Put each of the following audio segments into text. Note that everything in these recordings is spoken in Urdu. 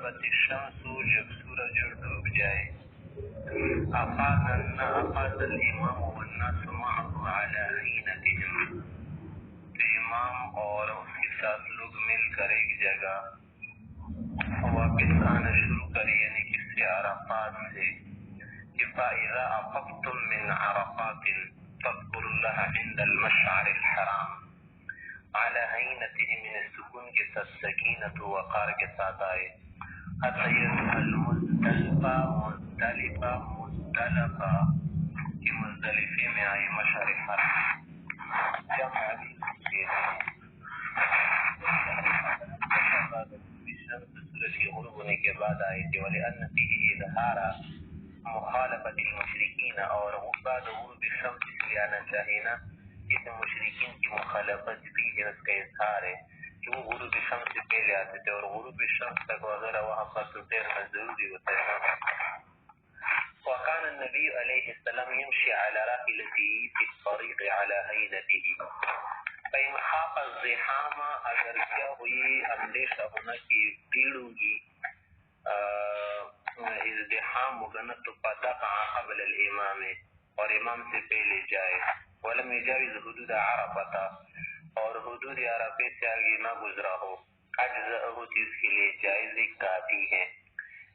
غربت الشمس جب سورج ڈوب جائے أخذ الإمام والناس معه على عينتهم، تو امام اور اس کے ساتھ لوگ مل کر ایک جگہ واپس آنا شروع کرے، یعنی کس سے؟ عرفات سے، کہ فَإِذَا أَفَضْتُم مِّنْ عَرَفَاتٍ فاذكروا الله عند المشعر الحرام على عينته من السکون کے ساتھ سکینت و وقار کے ساتھ آئے، مزدلفہ کہ مزدلفے میں آئے مشعر حرام جمع بھی سورج کے غروب ہونے کے بعد آئے تھے، وَلِأَنَّ فِيهِ إِظْهَارَ مخالفت المشرکین، اور بعد غروب الشمس اس لیے آنا چاہیے نا، اس مشرکین کی مخالفت بھی ہے، اس کا اظہار ہے کہ وہ غروب شمس سے پہلے آتے تھے، اور غروب شمس تک وغیرہ وہاں پر تو ٹھہرنا ضروری ہوتا ہے۔ وكان النبي عليه السلام يمشي على راحلته في الطريق على هيئته فإن خاف الزحام، اگر کیا ہوئی اندیشہ ہونا کہ بھیڑ ہوگی، ازدحام ہوگا نا، تو فدفع قبل الامام، اور امام سے پہلے جائے، ولم يجاوز حدود عرفہ، اور حدود عرفے سے آگے نہ گزرا ہو، اجزأہ چیز کے لیے جائز کافی ہے،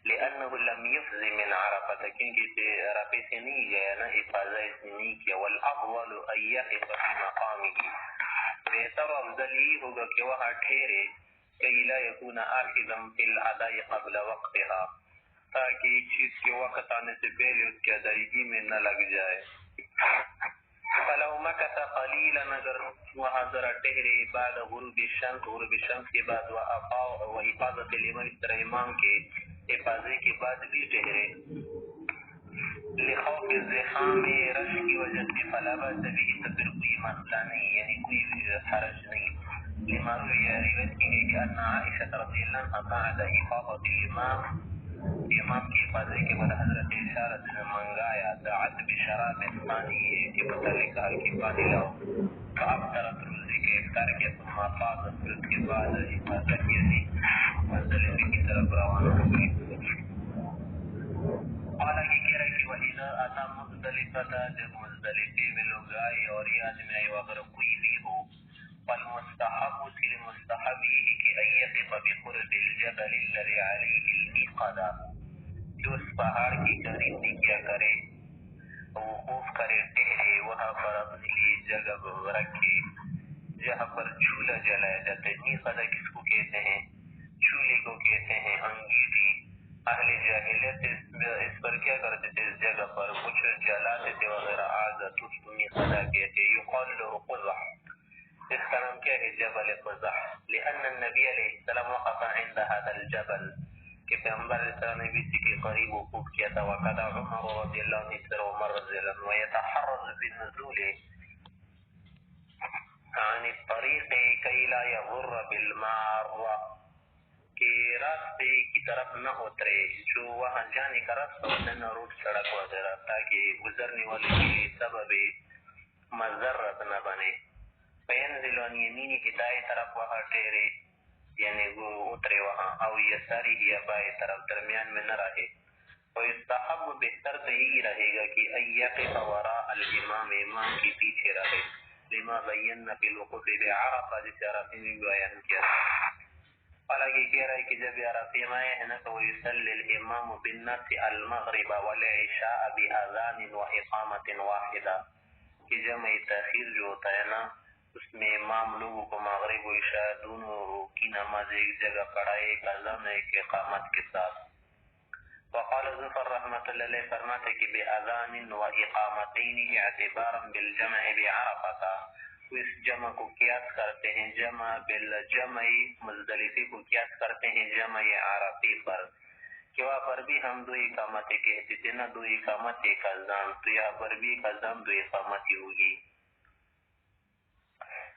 لأنه لم يفز من عرفة، کیونکہ عرفے سے نہیں گیا نا، افاظہ اس نے نہیں کیا، والافضل ان يقف في مقامه، بہتر افضل ہی ہوگا کہ وہاں ٹھہرے، کئی لا يكون آخذا في الاداء قبل وقتها، تاکہ ایک چیز کے وقت آنے سے پہلے اس کی ادائیگی میں نہ لگ جائے۔ فلو مکث قلیلا، اگر وہاں ذرا ٹہرے، بعد غروب الشمس کے بعد، وافاظت الامام، اس طرح امام کے افاظے کے بعد بھی ٹہرے، لخوف الزحام، رش کی وجہ سے، فلا باس به، تو پھر کوئی مسئلہ نہیں، یعنی کوئی حرج نہیں، لما روی روایت کی گئی کہ ان عائشہ رضی اللہ عنہ بعد افاظت الامام، امام کی افاظے کے بعد حضرت عائشہ رضی اللہ عنہ منگایا، دعت بشراب پانی کے متعلق کہا کہ پانی لاؤ، فافطرت، روزے کے افطار کیا، ثم افاظت، پھر اس کے بعد افاظہ کیا، مزدلفے کی طرف روانہ ہو گئی۔ حالانکہ کہہ رہا ہے کہ وَإِذَا أَتَى مُزْدَلِفَةَ، جب مزدلفے میں لوگ آئے اور یہ آدمی آئے اگر کوئی بھی ہو، فالمستحب، اس کے لیے مستحب یہ ہے کہ أن يقف بقرب الجبل الذي عليه الميقدة، جو اس پہاڑ کی قریب کیا کرے، وقوف کرے، ٹہرے، وہاں پر اپنے لیے جگہ رکھے جہاں پر چولہا جلایا جاتا ہے۔ میقدہ کس کو کہتے ہیں؟ چولہے کو کہتے ہیں، انگیٹھی۔ اہل جاہلیت اس پر کیا کرتے تھے؟ اس جگہ پر کچھ جلاتے تھے وغیرہ، آگ، تو اس کو میقدہ کہتے ہیں۔ یقال له قزح، اس کا نام کیا ہے؟ جبل قزح، لأن النبی علیہ السلام وقف عند هذا الجبل، کہ پیغمبر علیہ السلام نے بھی اسی کے قریب وقوف کیا تھا، وقد عمر رضی اللہ عنہ، سر عمر رضی اللہ عنہ، ويتحرز بالنزول عن الطریق کی لا یغر بالمار، کہ راستے کی طرف نہ اترے، جو وہاں جانے کا راستہ ہوتا ہے نا، روڈ، سڑک وغیرہ، تاکہ گزرنے والے کے لیے سبب مضرت نہ بنے۔ فینزل عن یمینی، کی دائیں طرف وہاں ٹھہرے، یعنی وہ اترے وہاں، او یساری، یا بائیں طرف، درمیان میں نہ رہے۔ ویستحب، بہتر تو یہی رہے گا کہ ان یقف وراء الامام، امام کی پیچھے رہے، لما بینا فی الوقوف بعرفہ، جسے عرفے میں بیان کیا۔ حالانکہ کہہ رہا ہے کہ جب عرفے میں آئے ہیں نا، تو ویصلی الامام بالناس المغرب والعشاء باذان واقامۃ واحدہ، کہ جمع تاخیر جو ہوتا ہے نا، اس میں امام لوگوں کو مغرب و عشاء دونوں کی نماز ایک جگہ پڑھائے، ایک اذان ایک اقامت کے ساتھ۔ وقال ظفر رحمۃ اللہ علیہ فرماتے کہ باذان و اقامتین اعتبارا بالجمع بعرفہ، اس جمع کو قیاس کرتے ہیں، جمع بالجمع، مزدلفے کو قیاس کرتے ہیں جمع عرفے پر، کہ وہاں پر بھی ہم دو اقامتیں کہتے تھے نا، دو اقامت ایک اذان، تو یہاں پر بھی ایک اذان دو اقامت ہوگی۔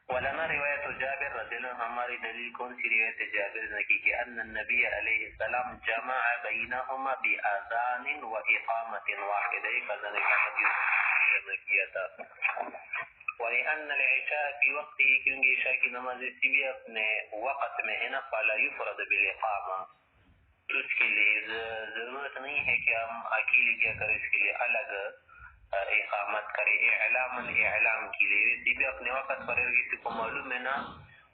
ولنا روایت جابر رضی اللہ عنہ، ہماری دلیل کون سی روایت جابر نے کی کہ ان النبی علیہ السلام جمع بینہما باذان و اقامت واحدہ، ایک اذان اقامت جمع کیا تھا۔ وَلِأَنَّ الْعِشَاءَ فِي وَقْتِهِ، کیونکہ عشاء کی نماز اسی بھی اپنے وقت میں ہے نا، فَلَا يُفْرَضُ بِالْإِقَامَةِ، تو اس کے لیے ضرورت نہیں ہے کہ ہم اکیلے کیا کریں، اس کے لیے الگ اقامت کرے، اعلام کے لیے ویسے بھی اپنے وقت پر کسی کو معلوم ہے نا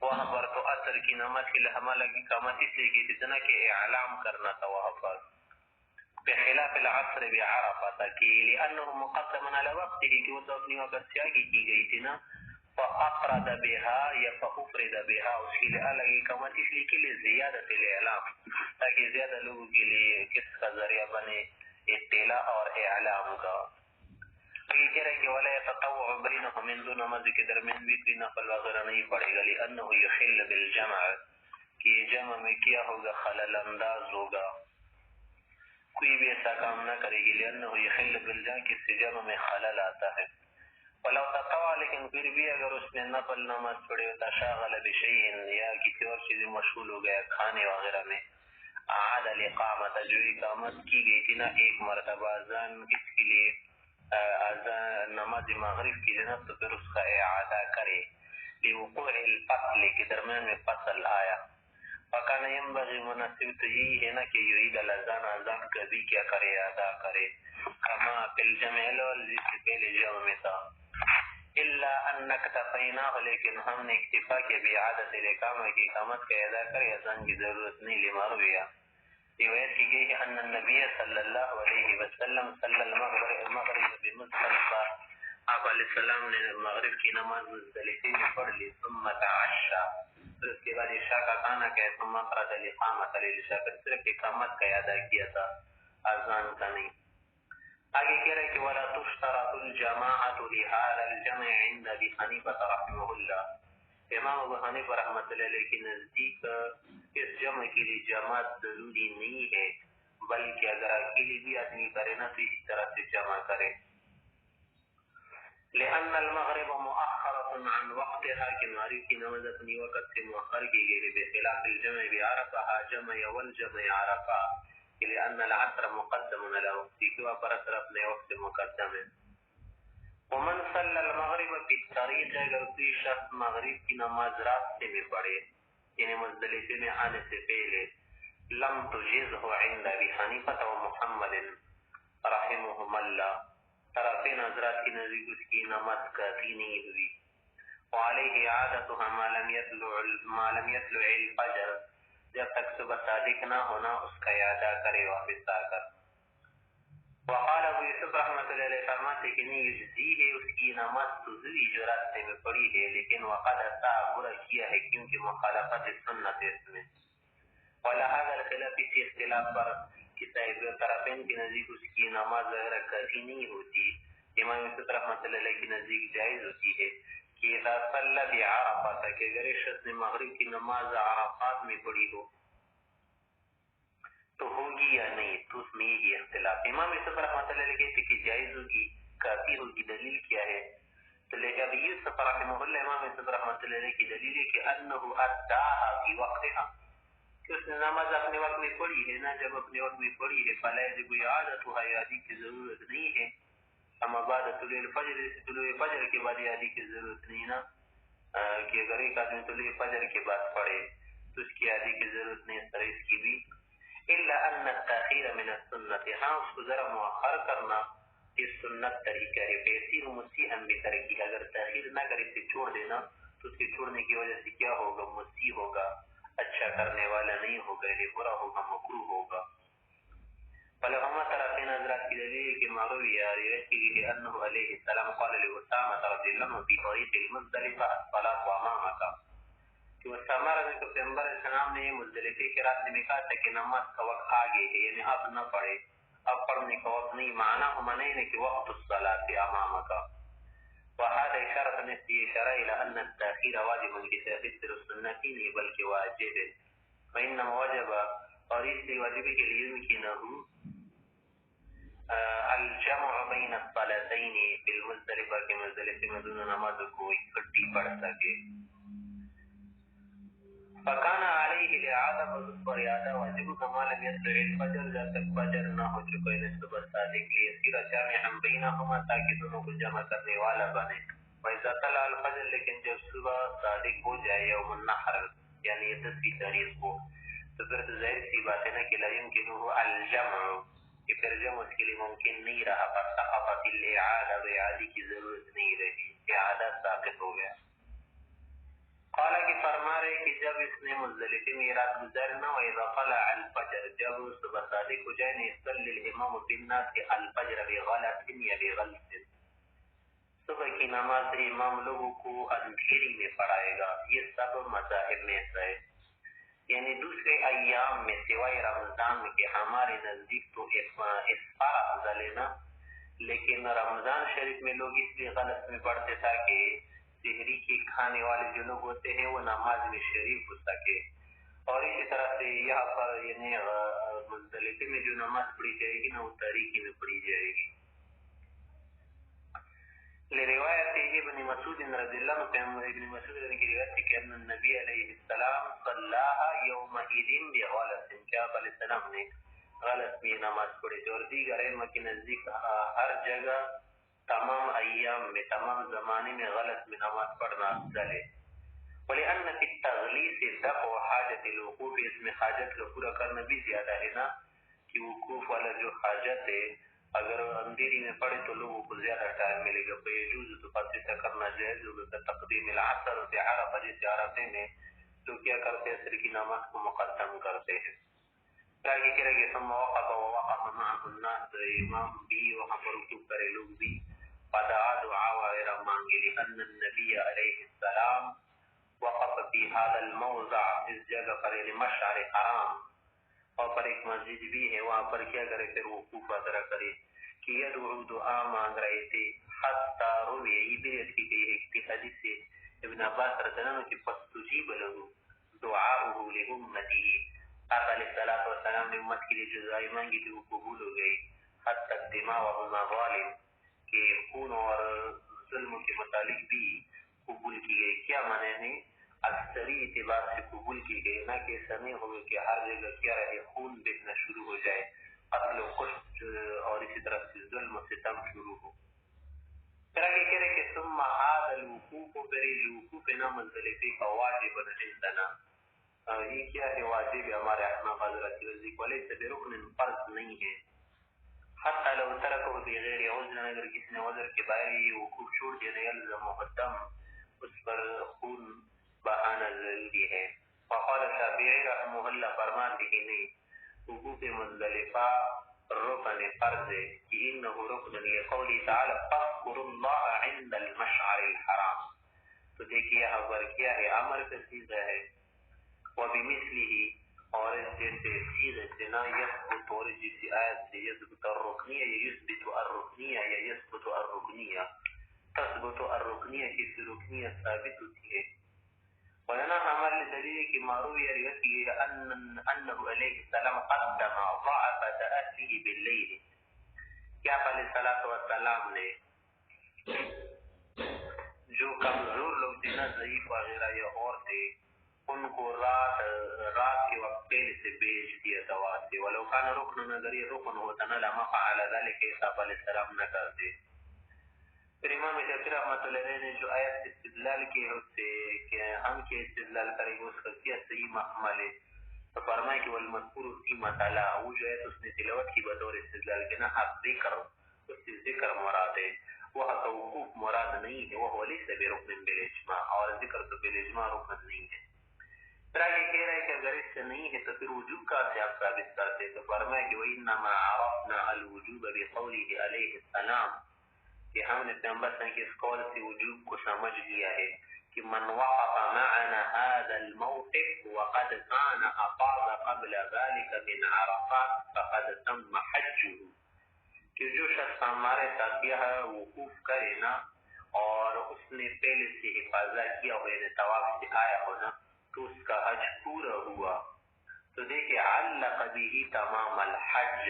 وہاں پر تو اثر کی نماز کے لیے ہمارا اقامت اس لیے کی جتنا کہ اعلام کرنا تھا وہاں پر بخلاف العصر بعرفہ کی لأنه مقدم على وقته کہ وہ تو اپنی وقت سے آگے کی گئی تھی نا فأفرد بها یا فأفرد بها اس کے لیے الگ اقامت اس لیے کے لیے زیادت الاعلام تاکہ زیادہ لوگوں کے لیے کس کا ذریعہ بنے اطلاع اور اعلام کا. یہ کہہ رہے کہ ولا يتطوع بينهم من دون نماز کے درمیان بھی کوئی نفل وغیرہ نہیں پڑے گا لأنه يحل بالجمع کہ جمع میں کیا ہوگا خلل انداز ہوگا، کوئی بھی ایسا کام نہ کرے گی لأنه يحل بالجمع کہ سے جمع میں خلل آتا ہے. ولو تطوع لیکن پھر بھی اگر اس نے نفل نماز پڑھے تشاغل بشیء یا کسی اور چیز مشغول ہو گیا کھانے وغیرہ میں اعاد الاقامت جو اقامت کی گئی تھی نا ایک مرتبہ اذان کس کے لیے نماز مغرب کی جناب تو پھر اس کا اعادہ کرے لوقوع الفصل کے درمیان میں فصل آیا. فکان ينبغي مناسب تو یہی ہے نا کہ یعید الاذان اذان کبھی کیا کرے ادا کرے کما فی الجمع الاول جس سے پہلے جمع میں تھا الا ان اکتفیناہ لیکن ہم نے اکتفا کیا باعادت الاقامہ کی اقامت کا ادا کرے اذان کی ضرورت نہیں لما رویا. روایت کی گئی ہے ان النبی صلی اللہ علیہ وسلم صلی المغرب بمزدلفہ آپ علیہ السلام نے مغرب کی نماز مزدلفہ میں پڑھ لی ثم تعشى پھر اس کے بعد عشاء کا کھانا کہے ثم فرض الاقامۃ للعشاء پھر صرف اقامت کا ادا کیا تھا اذان کا نہیں. آگے کہہ رہے کہ ولا تشترط الجماعة لهذا الجمع عند ابي حنیفہ رحمہ اللہ. امام ابو حنیفہ رحمۃ اللہ علیہ کے نزدیک اس جمع کے لیے جماعت ضروری نہیں ہے بلکہ اگر اکیلی بھی آدمی کرے نا تو اسی طرح سے جمع کرے. لأن المغرب مؤخرة عن وقتها کہ مغرب کی نماز اپنی وقت سے مؤخر کی گئی بخلاف الجمع بعرفہ جمع والجمع عرفہ لأن العصر مقدم على وقتی کہ وہاں پر اثر اپنے وقت مقدم ہے. ومن صلی المغرب فی الطریق اگر کوئی شخص مغرب کی نماز راستے میں پڑھے یعنی مزدلفے میں آنے سے پہلے لم تجزه عند ابی حنیفہ و محمد رحمهم اللہ طرفین حضرات کی نزدیک اس کی نماز کافی نہیں ہوئی. وعلیہ عادتها ما لم يطلع الفجر جب تک صبح صادق نہ ہونا اس کا اعادہ کرے واپس آ کر. وقال ابو یوسف رحمۃ اللہ علیہ فرماتے کہ نہیں یجزی ہے اس کی نماز تو ضروری جو راستے میں پڑھی ہے لیکن وقد اتا برا کیا ہے کیونکہ مخالفت سنت اس میں. ولہذا الخلاف اسی اختلاف پر کہ صاحب طرفین کی نزدیک اس کی نماز وغیرہ کافی نہیں ہوتی امام یوسف رحمۃ اللہ علیہ کی نزدیک جائز ہوتی ہے کہ اذا صلی بعرفہ کہ اگر شخص نے مغرب کی نماز عرفات میں پڑھی ہو تو ہوگی یا نہیں تو اس میں یہی اختلاف. امام یوسف رحمۃ اللہ علیہ کہتے کہ جائز ہوگی کافی ہوگی دلیل کیا ہے تو لیکن ابھی یوسف رحمہ اللہ امام یوسف رحمۃ اللہ علیہ کی دلیل ہے کہ انہ اداها فی وقتها کہ اس نے نماز اپنے وقت میں پڑھی ہے نا جب اپنے وقت میں پڑھی ہے فلا یجب اعادتها اعادی کی ضرورت نہیں ہے اما بعد طلوع الفجر طلوع فجر کے بعد اعادی کی ضرورت نہیں نا کہ اگر ایک آدمی طلوع فجر کے بعد پڑھے تو اس کی اعادی کی ضرورت نہیں اس طرح اس کی بھی الا ان التاخير من السنه ہاں اس کو ذرا مؤخر کرنا اس سنت طریقہ ہے بیسیر مسیحا بترکی اگر تاخیر نہ کرے اسے چھوڑ دینا تو اس کے چھوڑنے کی وجہ سے کیا ہوگا مسیح ہوگا اچھا کرنے والا نہیں ہوگا یہ برا ہوگا مکروہ ہوگا. علماء طرفین حضرات کی دلیل کے مروی روایت کی گئی ہے انه علیہ السلام قال لاسامہ رضی اللہ عنہ فی طریق المزدلفہ الصلاۃ امامک کہ اسامہ رضی اللہ پیغمبر علیہ السلام نے مزدلفے کے راستے میں کہا تھا کہ نماز کا وقت آگے ہے یعنی اب نہ پڑھے اب پڑھنے کا وقت نہیں معنی ہمیں ہے کہ وقت الصلاۃ امامک وهذا اشارہ نفسی اشارہ الى ان التاخير واجب کی تاخیر سنت نہیں بلکہ واجب ہے فانما وجب اور اس لیے واجب کے لیے يمكنه الجمع بین الصلاتین فی المزدلفہ کے مزدلفے میں دونوں نمازوں کو اکٹھی پڑھ سکے. فکان علیہ الاعادہ فضل پر اعادہ واجب کما لم يطلع الفجر جب تک فجر نہ ہو چکے یعنی صبح صادق لیسیر جامعا بینہما تاکہ دونوں کو جمع کرنے والا بنے. وإذا طلع الفجر لیکن جب صبح صادق ہو جائے یوم النحر یعنی 10 تاریخ کو تو پھر تو ظاہر سی بات ہے نا کہ لا يمكنه الجمع، کہ پھر جمع اس کے لیے ممکن نہیں رہا، فسقطت الاعادہ، اعادی کی ضرورت نہیں رہی، اعادہ ساقط ہو گیا۔ قال کہ فرما رہے کہ جب اس نے مزدلفے میں رات گزارنا، وَإِذَا طَلَعَ الْفَجْرُ، جب صبح صادق ہو جائے، يصلي الامام بالناس الفجر بغلط یا بغلط، صبح کی نماز امام لوگوں کو اندھیری میں پڑھائے گا۔ یہ سب مذاہب میں سے ہے، یعنی دوسرے ایام میں سوائے رمضان کے ہمارے نزدیک تو اسفار افضل ہے نا، لیکن رمضان شریف میں لوگ اس لیے غلط میں پڑھتے تھا کہ سحری کے کھانے والے جو لوگ ہوتے ہیں وہ نماز میں شریف ہو سکے، اور اسی طرح سے یہاں پر یعنی مزدلفے میں جو نماز پڑھی جائے گی نا وہ تاریکی میں پڑھی جائے گی۔ لروایت ابن مسعود رضی اللہ عنہ، ابن مسعود کی روایت ہے کہ ان النبی علیہ السلام صلاها یومئذ بغلط، کہ آپ علیہ السلام نے غلط میں نماز پڑھی تھی، اور دیگر ائمہ کے نزدیک ہر جگہ تمام ایام میں تمام زمانے میں غلط میں نماز پڑھنا افضل ہے۔ وَلِأَنَّ فِي التَّغْلِيثِ دَفْعُ حَاجَةِ الْوُقُوفِ، اس میں حاجت کا پورا کرنا بھی زیادہ ہے نا، کہ وقوف والا جو حاجت ہے اگر اندھیری میں پڑھے تو لوگوں کو زیادہ ٹائم ملے گا، فَيَجُوزُ، تو پس ایسا کرنا جائز ہوگا، تقدیم العصر فی عرفہ، جیسے عرفے میں تو کیا کرتے ہیں عصر کی نماز کو مقدم کرتے ہیں۔ آگے کہہ رہے کہ ثم وقف ووقف معه الناس، امام بھی وہاں پر رکوع کرے، لوگ بھی، فدعا دعا وغیرہ مانگے، لأن النبی علیہ السلام وقف فی هذا الموضع، اس جگہ پر یعنی مشعر حرام، اور پر ایک مسجد بھی ہے وہاں پر کیا کرے پھر وقوف وغیرہ کرے، کہ یدعو دعا مانگ رہے تھے، حتی روی، یہ بھی کی گئی ہے کہ حدیث سے ابن عباس رضی اللہ عنہ کی فاستجیب له دعاؤه لامته، آقا علیہ السلام نے امت کے لیے جو دعائیں مانگی تھی وہ قبول ہو گئی، حتی الدماء والمظالم، کہ خون اور ظلم کے متعلق بھی قبول کی گئی۔ کیا معنی ہے؟ اکثری اعتبار سے قبول کی گئی، نہ کہ ایسا نہیں ہوگا کہ ہر جگہ کیا رہے خون بیچنا شروع ہو جائے، قتل و قتل اور اسی طرح سے ظلم و ستم شروع ہو۔ پھر آگے کہہ رہے کہ ثم هذا الوقوف، پھر یہ وقوف نا مزدلفے کا واجب عندنا، یہ کیا ہے واجب ہے ہمارے احناف حضرات کی نزدیک، ولیس برکن، فرض نہیں ہے، حتی لو ترکہ بغیر عذر، اگر کسی نے عذر کے باہر یہ وقوف چھوڑ دیا، یلزمہ الدم، اس پر خون بہانا ضروری ہے۔ وقال شافعی رحمہ اللہ فرماتے ہیں نہیں، وقوف مزدلفہ رکن فرض ہے، کہ انہ رکن، یہ قولی تعالی فاذکروا اللہ عند المشعر الحرام، تو دیکھیے یہاں پر کیا ہے، امر کا صیغہ ہے، وبمثلہ، اور اس جیسے صیغے سے نا یثبت، اور جیسی آیت سے یثبت الرکنیہ، یا یثبت الرکنیہ، یا یثبت الرکنیہ، تثبت الرکنیہ، کسی رکنیہ ثابت ہوتی ہے۔ ولنا ہمارے دلیل کی معروی روایت کی انہ علیہ السلام قدم ضعفۃ اہلہ باللیل، کیا علیہ السلام نے جو کمزور لوگ تھے نا، ضعیف وغیرہ یا اور تھے، ان کو رات کے وقت پہلے سے بیچ دیا دوا سے، ولو کان رکن، اگر یہ رکن ہوتا نا لما فعل ذلك، عیسیٰ علیہ السلام نہ کرتے۔ پھر امام شافعی رحمۃ اللہ علیہ نے جو آیت استدلال کی ہے اس سے کہ ہم کے استدلال کریں گے اس کا کیا صحیح محمل ہے، تو فرمائے کہ والمذکور فیما تلا، وہ جو آیت اس نے تلاوت کی بطور استدلال کے نا ذکر، اس سے ذکر مراد ہے، وہ توقف مراد نہیں ہے، وہ لیس برکن بالاجماع، اور ذکر تو بالاجماع رکن نہیں ہے۔ پھر آگے کہہ رہے ہیں کہ اگر اس سے نہیں ہے تو پھر وجوب کا سے آپ ثابت کرتے، تو فرمائے کہ وَإِنَّمَا عَرَفْنَا الْوُجُوبَ بِقَوْلِهِ عَلَيْهِ السَّلَامُ، کہ ہم نے پیغمبر صلی اللہ علیہ وسلم کے اس قول سے وجوب کو سمجھ لیا ہے کہ من وقف معنا هذا الموقف وقد كان أفاض قبل ذلك من عرفات فقد تم حجه، کہ جو شخص ہمارے ساتھ یہ وقوف کرے نا اور اس نے پہلے سے حفاظت کیا ہو، یعنی طواف سے آیا ہو نا، تو اس کا حج پورا ہوا۔ تو دیکھیں علق به تمام الحج،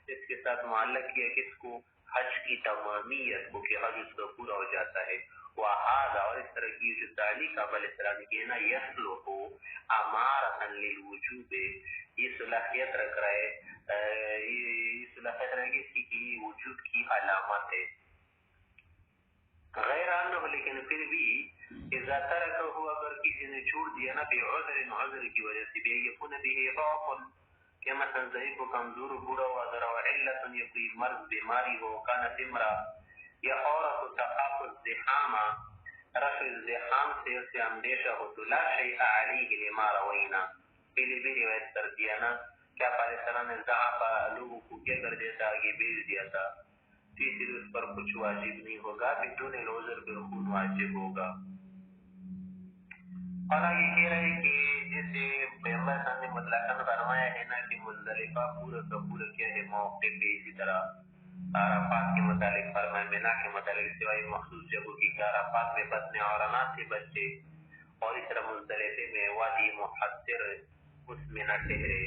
اس کے ساتھ معلق کیا کس کو؟ حج کی تمامیت کو، کہ حج اس کا پورا ہو جاتا ہے۔ وہذا، اور اس طرح کی جو تعلیق آپ علیہ السلام کی ہے نا، یصلح امارۃ للوجوب، یہ صلاحیت رکھ رہا ہے، یہ صلاحیت رکھ اس کی وجود کی علامت ہے۔ غیر انہ، لیکن پھر بھی اذا ترکه اگر کسی نے چھوڑ دیا نا بعذر عذر کی وجہ سے بھی یکون به ضعف کہ مثلا ضعیف و کمزور بوڑھا ہوا ذرا علت یا کوئی مرض بیماری ہو کانت امرا یا عورت تخاف الزحام رفع الزحام سے اسے اندیشہ ہو تو لا شیء علیہ لما روینا پہلی بھی روایت کر دیا نا کیا علیہ السلام نے ضعف لوگوں کو کیا کر دیتا آگے بھیج دیا تھا تو اس لیے اس پر کچھ واجب نہیں ہوگا بدون العذر پر خود واجب ہوگا. اور آگے کہہ رہے کہ جیسے پیغمبر صاحب نے مطلقاً فرمایا ہے نا کہ مزدلفہ پورا کا پورا کیا ہے موقع پہ اسی طرح عرفات کے متعلق فرمایا مینا کے متعلق سوائے مخصوص جگہوں کی کہ عرفات میں بطن عورانات سے بچے اور اس طرح مزدلفے میں وادی محصر اس میں نہ ٹھہرے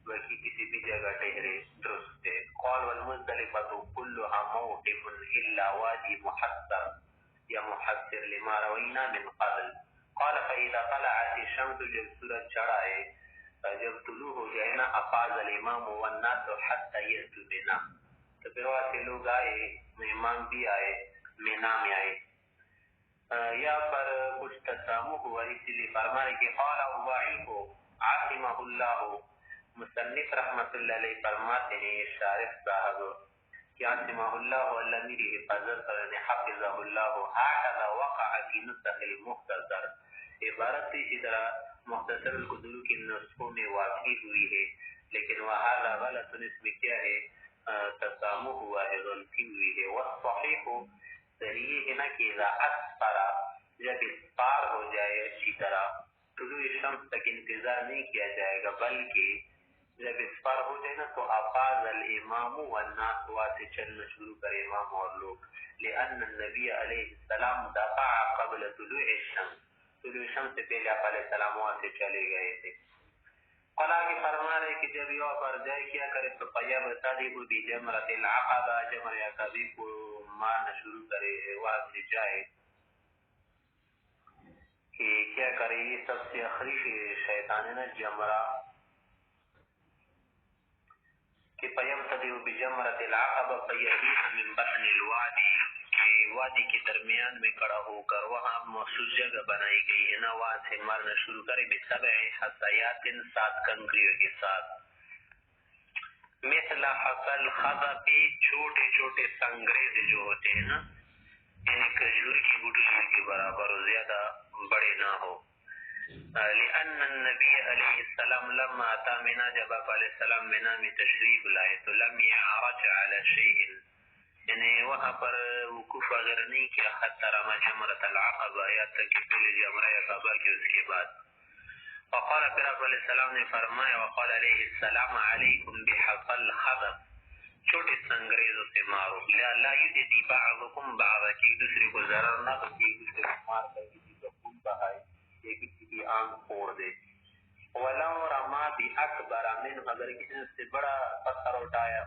بلکہ کسی بھی جگہ ٹھہرے درست ہے. قال والمزدلفة كلها موقف الا وادي محصر یا محصر لما روینا من قبل. قال فإذا طلعت الشمس جب سورج چڑھائے جب طلوع ہو جائے نا افاظ الامام والناس حتى يأتوا بنا تو پھر وہاں سے لوگ آئے امام بھی آئے مینا میں آئے یا پر کچھ تسامح ہوا اسی لیے فرمائے کہ قال الضعیف عاصمہ اللہ مصنف رحمت اللہ علیہ فرماتے ہیں شارح صاحب کہ عاصمہ اللہ اللہ میری حفاظت کرنے حفظہ اللہ هكذا وقع في نسخ المختصر عبارت اسی طرح مختصر القدور کی نسخوں میں واقع ہوئی ہے لیکن وہذا غلط اس میں کیا ہے تسامح ہوا ہے غلطی ہوئی ہے. والصحیح صحیح ہے نا کہ اذا اسفر جب اسفار ہو جائے اچھی طرح طلوع شمس تک انتظار نہیں کیا جائے گا بلکہ جب اسفار ہو جائے نا تو افاظ الامام والناس واسے چلنا شروع کرے امام اور لوگ لأن النبی علیہ السلام دفع قبل طلوع الشمس طلوع شمس سے پہلے آپ علیہ السلام وہاں سے چلے گئے تھے. قلع کی فرما رہے کہ جب یہاں پر جائے کیا کرے تو فیب صادق بھی جمرت العقبہ جمر عقبی کو مارنا شروع کرے وہاں سے جائے کہ کیا کرے یہ سب سے اخریف شیطان نا جمرہ کہ فیب صادق بھی جمرت العقبہ فیبیس من بطن الوادی کہ وادی کے درمیان میں کڑا ہو کر وہاں مخصوص جگہ بنائی گئی ہے نا وہاں سے مارنا شروع کرے بسبع حصیات 7 کنکریوں کے ساتھ مثل حصل خضب چھوٹے چھوٹے سنگریز جو ہوتے ہیں نا یعنی کھجور کی گٹلی کے برابر و زیادہ بڑے نہ ہو. لأن النبی علیہ السلام لما آتا منا جب آپ علیہ السلام منا میں تشریف لائے تو لم يعرج على شيء یعنی وہاں پر وقوف اگر نہیں کیا حتی رمى جمرۃ العقبہ یا تک کہ پہلے جمرہ عقبہ کی اس کے بعد. وقال پھر آپ علیہ السلام نے فرمایا وقال علیہ السلام علیکم بحصى الخضب چھوٹے سنگریزوں سے مارو لا یؤذی بعضکم بعضا کہ ایک دوسرے کو ضرر نہ دو کہ ایک دوسرے کو مار کر کسی کو خون بہائے یا کسی کی آنکھ پھوڑ دے. ولو رما باکبر منه اگر کسی نے اس سے بڑا پتھر اٹھایا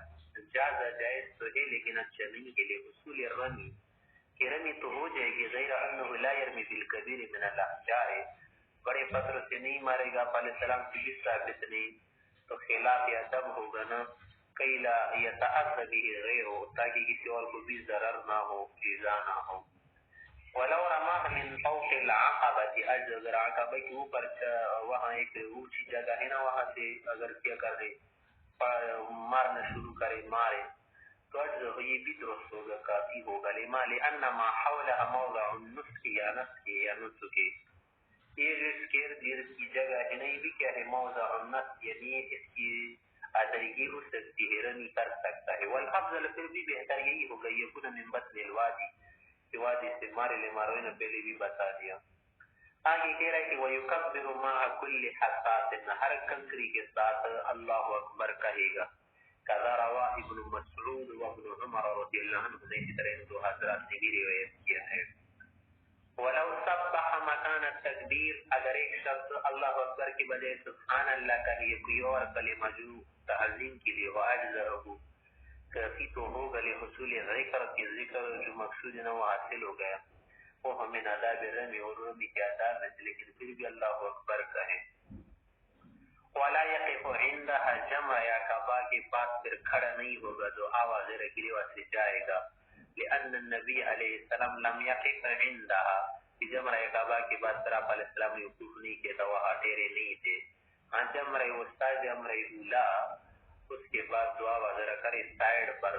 جاز جائز تو ہے لیکن اچھا نہیں کے لیے اصول رمی کہ رمی تو ہو جائے گی غیر انه لا يرمي بالكبير من الاحجار بڑے پتھر سے نہیں مارے گا علیہ السلام کی بھی ثابت نہیں تو خلاف ادب ہوگا نا کئی لا یتعذ به غیره تاکہ کسی اور کو بھی ضرر نہ ہو ایذا نہ ہو. ولو رماه من فوق العقبة اگر عقبہ کے اوپر وہاں ایک اونچی جگہ ہے نا وہاں سے اگر کیا کر دے مارنا شروع کرے مارے تو اجزہ یہ بھی درست ہوگا کافی ہوگا لما لأن ما حولها موضع النسخ یا نسخ یہ اس کے ارد کی جگہ ہے نہیں بھی کیا ہے موضع النسخ یعنی اس کی ادرگی ہو سکتی ہے رمی کر سکتا ہے. والافضل پھر بھی بہتر یہی ہوگا یکون من بطن الوادی کہ وادی سے مارے لے مارو نے پہلے بھی بتا دیا. آگے کہہ رہا ہے کہ وَيُكَبِّرُ مَعَ كُلِّ حَسَّاسٍ ہر کنکری کے ساتھ اللہ اکبر کہے گا. کذا روا ابن مسعود و ابن عمر رضی اللہ عنہ نے اسی طرح دو حضرات نے بھی روایت کیا ہے. ولو سبح مکان التکبیر اگر ایک شخص اللہ اکبر کی بجائے سبحان اللہ کا لیے کوئی اور کلمہ جو تعظیم کے لیے ہو اجزہ کافی تو ہوگا لحصول ذکر کی ذکر جو مقصود نہ وہ حاصل ہو گیا وہ ہمیں آداب رمی اور رمی کے آداب ہے لیکن پھر بھی اللہ اکبر کہیں. ولا يقف عندها جمع یا کعبہ کے پاس پھر کھڑا نہیں ہوگا جو آواز رکھنے واسطے جائے گا لأن النبی علیہ السلام لم يقف عندها کہ جمرہ کعبہ کے بعد پھر آپ علیہ السلام نے وقوف نہیں کیا تھا، وہاں ٹھہرے نہیں تھے. ہاں جمرہ وسطی جمرہ اولا اس کے بعد دعا وغیرہ کرے، سائڈ پر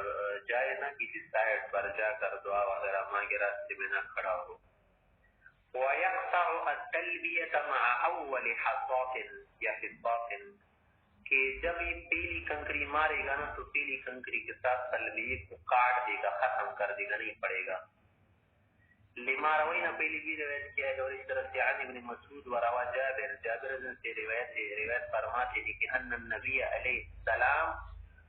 جائے نہ، کسی سائڈ پر جا کر دعا وغیرہ مانگے، راستے میں نہ کھڑا ہو. وَيَقْطَعُ التَّلْبِيَةَ مَعَ أَوَّلِ حَصَّاةٍ یا فِضَّةٍ، کہ جب یہ پہلی کنکری مارے گا نا تو پہلی کنکری کے ساتھ تلبیہ کو کاٹ دے گا، ختم کر دے گا، نہیں پڑے گا. لما روینا پہلی بھی روایت کیا ہے، اور اس طرح سے عن ابن مسعود و روا جابر سے روایت فرماتے ہیں کہ ان النبی علیہ السلام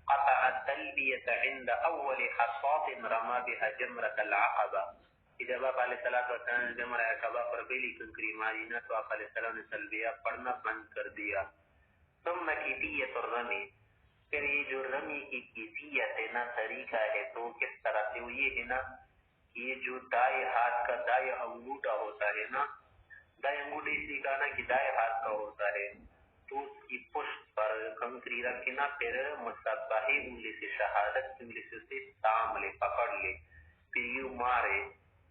قطع التلبیۃ عند اول حصاة رما بها جمرة العقبہ، کہ جب آپ علیہ السلام نے جمرہ عقبہ پر پہلی کنکری ماری نا تو آپ علیہ السلام نے تلبیہ پڑھنا بند کر دیا. ثم کیفیت الرمی، پھر یہ جو رمی کی کیفیت ہے نا، طریقہ ہے، تو کس طرح سے یہ ہے نا، یہ جو دائیں ہاتھ کا دائیں انگوٹھا ہوتا ہے نا، دائیں انگوٹھے اس لیے کہا نا کہ دائیں ہاتھ کا ہوتا ہے، تو اس کی پشت پر کنکری رکھ کے نا پھر مصباحی انگلی سے، شہادت کی انگلی سے اسے تام لے، پکڑ لے، پھر یوں مارے.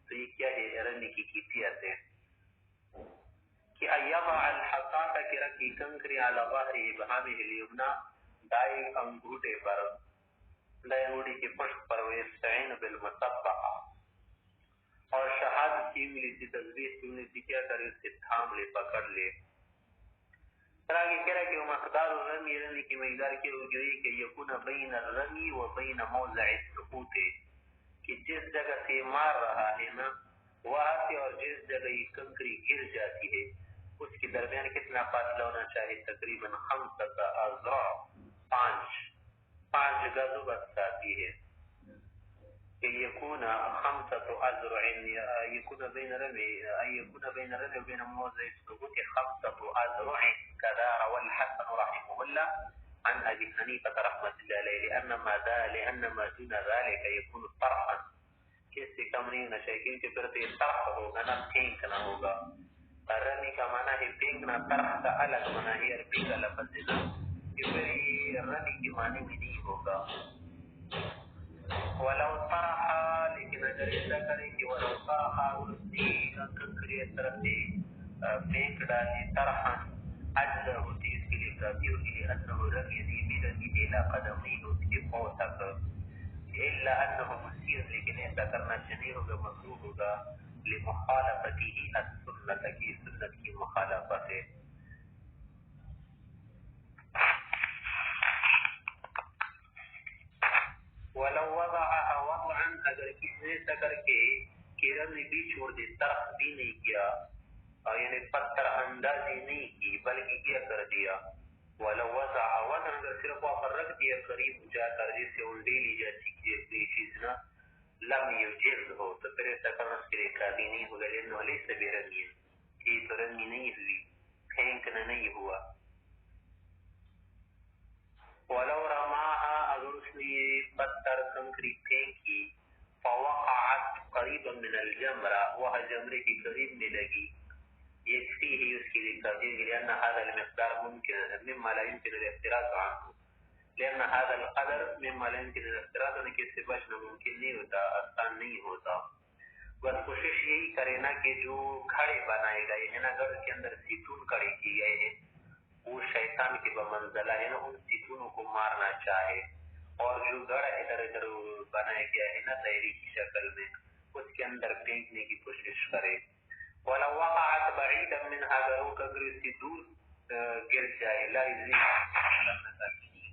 تو یہ کیا ہے؟ رمی کی کیفیت ہے کہ ایضع الحصاة، کہ رکھی کنکری علی ظہر ابہامہ الیمنی، دائیں انگوٹھے پر، دائیں انگوٹھے کی پشت پر، ویستعین بالمصباح، اور شہادت کی انگلی سے، تسبیح کی انگلی سے کیا کرے؟ اسے تھام لے، پکڑ لے. پھر آگے کہہ رہا ہے کہ مقدار الرمی، رمی کی مقدار کی ہوگی کہ یکون بین الرمی و بین موضع السقوط، کہ جس جگہ سے مار رہا ہے نا وہاں سے اور جس جگہ یہ کنکری گر جاتی ہے اس کے درمیان کتنا فاصلہ ہونا چاہیے؟ تقریباً 5 اذرع، 5 گز بس آتی ہے. کہ یکون 5 اذرع، یکون بین رمی، یکون بین رمی و بین موضع السقوط 5 اذرع، كذا روى الحسن رحمه الله عن ابي حنيفه رحمه الله عليه، لان ما دون ذلك يكون طرحا، کہ اس سے کم نہیں ہونا چاہیے، کیونکہ پھر تو یہ طرح ہوگا نا، پھینکنا ہوگا. رمی کا معنی ہے پھینکنا، طرح کا الگ معنی ہے، عربی کا لفظ ہے نا، کہ پھر یہ رمی کے معنی میں نہیں ہوگا. ولو طرح، لیکن اگر ایسا کرے کہ ولو طرح، اسی کنکری اس طرح سے پھینک ڈالے، طرحا اجزا ہوتی اس کے لیے کافی ہوگی، لأنه رمی یعنی رمی الى قدمی، اس کے پاؤں تک، الا انه مسیر، لیکن ایسا کرنا نہیں ہوگا، مکروہ ہوگا، لمخالفته السنت، کی سنت کی مخالفت ہے. ولو وضعها وضعا، اگر کسی نے ایسا کر کے کہ رمی بھی چھوڑ دے، طرح بھی نہیں کیا، یعنی پتھر اندازی نہیں کی بلکہ کیا کر دیا. ولو وضع وضعا، اگر صرف وہاں پر رکھ دیا قریب جا کر، جسے انڈی لی جاتی ہے چیز نا، لم یجز ہو، تو پھر ایسا کرنا اس کے لیے کافی نہیں ہوگا، لأنه لیس برمی، یہ تو رمی نہیں ہوئی، پھینکنا نہیں ہوا. ولو رماها، اگر اس نے پتھر کنکری پھینکی، فوقعت قریبا من الجمرہ، وہ جمرے کی قریب میں لگی، یکفی ہی اس کے لیے کافی ہے، لأن هذا المقدار ممکن مما لا يمكن الافتراض عنه، لأن هذا القدر مما لا يمكن الافتراض عنه، کہ اس سے بچنا ممکن نہیں ہوتا، آسان نہیں ہوتا. بس کوشش یہی کرے نا کہ جو گھڑے بنائے گئے ہیں نا، گھڑ کے اندر ستون کھڑے کی گئے ہیں، وہ شیطان کے بمنزلہ ہے نا، ان ستونوں کو مارنا چاہے، اور جو گھڑا ادھر ادھر بنایا گیا ہے نا دائرے کی شکل میں، اس کے اندر پھینکنے کی کوشش کرے. ولو وقعت بعیدا منها، اگر وہ کنکری اس کی دور گر جائے، لا نہیں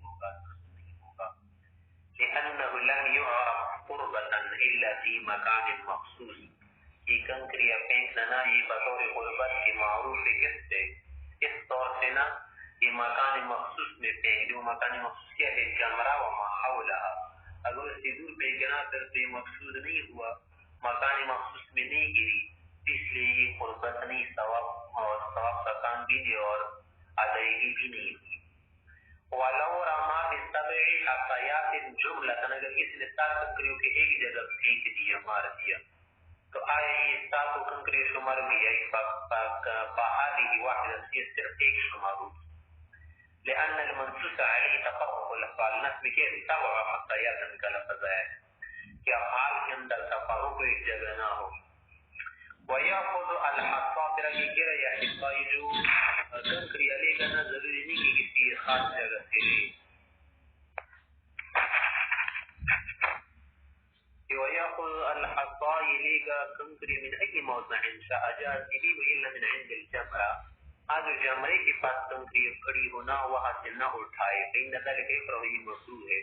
ہوگا، لأنه لم يعرف قربة إلا في مكان مخصوص، یہ کنکری پھینکنا نا یہ بطور قربت کی معروف ہے، کس سے؟ اس طور سے نا یہ مکان مخصوص میں پھینک دو. مکان مخصوص کیا ہے؟ جمرہ و ما حولها، اگر اس سے دور پھینکنا پھر تو یہ مقصود نہیں ہوا، مکان مخصوص میں نہیں گری، اس لیے یہ قربت نہیں، ثواب اور ثواب کا کام بھی نہیں اور ادائیگی بھی نہیں ہوئی. ولو رما بسبع حصیات جملۃ، اگر کسی نے 7 کنکریوں کے ایک جگہ پھینک دیا، مار دیا، تو آیا یہ 7 کنکری شمار بھی ہے؟ فهذه واحدة، یہ صرف ایک شمار ہوگی. لأن المنصوص علیہ تفرق الافعال، نصب کے 7 حصیات کا لفظ ہے کہ افعال کے اندر تفرق ایک جگہ نہ ہو. ويأخذ الحصى ترى كيرا يحصى جو کنکری علی کا نہ ضروری نہیں کہ کسی خاص جگہ سے لے ويأخذ الحصى يليغا کنکری من اي موضع شاء جاز به الا من عند الجمرة هذا جمرے کے پاس کنکری کھڑی ہونا وہاں سے نہ اٹھائے فإن ذلك يكره مردود ہے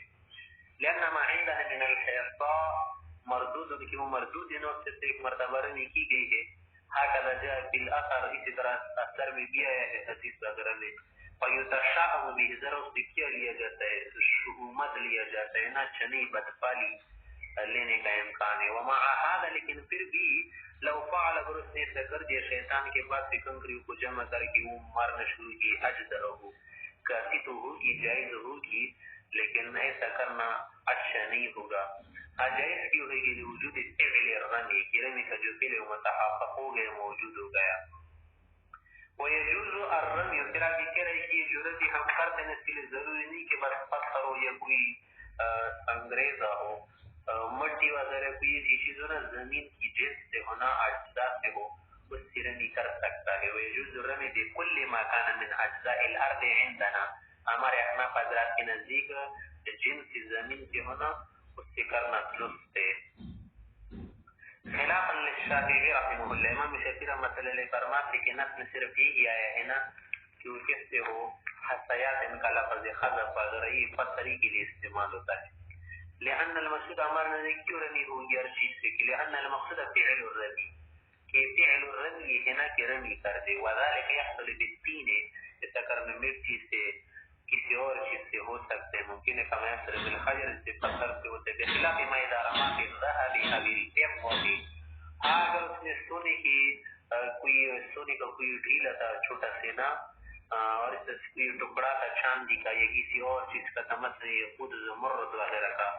لأن ما عندنا من الحصى مردود کہ وہ مردود نو سے ایک مرتبہ رنی کی گئی ہے هكذا جاء في الأثر اسی طرح اثر میں بھی آیا ہے حدیث وغیرہ میں فیتشعب به ذرا اس سے کیا لیا جاتا ہے شہومت لیا جاتا ہے نہ چنی بدفالی لینے کا امکان ہے ومع هذا لیکن پھر بھی لو فعل برس نے ایسا کر دیا شیطان کے پاس سے کنکریوں کو جمع کر کے وہ مارنا شروع کی اجزرہ ہو کافی تو ہوگی جائز ہوگی لیکن ایسا کرنا اچھا نہیں ہوگا جائز کی ہوئے گی وجود فعل الرمی کی رمی کا جو فعل متحقق ہو گیا موجود ہو گیا ويجوز الرمی ترا بھی کہہ رہی کہ جرتی ہم کرتے ہیں اس کے لیے ضروری نہیں کہ بس پتھر ہو یا کوئی انگریزہ ہو مٹی وغیرہ کوئی ایسی چیزوں نا زمین کی جس سے ہونا اجزاء سے ہو اس سے رمی کر سکتا ہے ويجوز الرمی بكل ما كان من اجزاء الارض عندنا ہمارے احناف حضرات کے نزدیک جنس زمین کے ہونا اس سے کرنا درست ہے خلافا للشافعی رحمہ اللہ امام شافعی رحمۃ اللہ علیہ فرماتے کہ نص میں صرف یہی آیا ہے نا کہ وہ کس سے ہو حسیات ان کا لفظ خذف وغیرہ یہ پتھری کے لیے استعمال ہوتا ہے لأن المقصود ہمارا نزدیک کیوں رمی ہوگی ہر چیز سے کہ لأن المقصود فعل الرمی کہ فعل الرمی یہ ہے نا کہ رمی کر دے وذلك يحصل بالطین ایسا کرنا مٹی سے کسی اور چیز سے ہو سکتے ہیں ممکن ہے کما يحصل بالحجر سے پتھر سے ہوتے ہیں بخلاف ما اذا رما بالذهب او بالفضة اگر اس نے سونے کی کوئی سونے کا کوئی ڈھیلا تھا چھوٹا سینا اور اس سے کوئی ٹکڑا تھا چاندی کا یا کسی اور چیز کا تمثل خود زمرد وغیرہ کا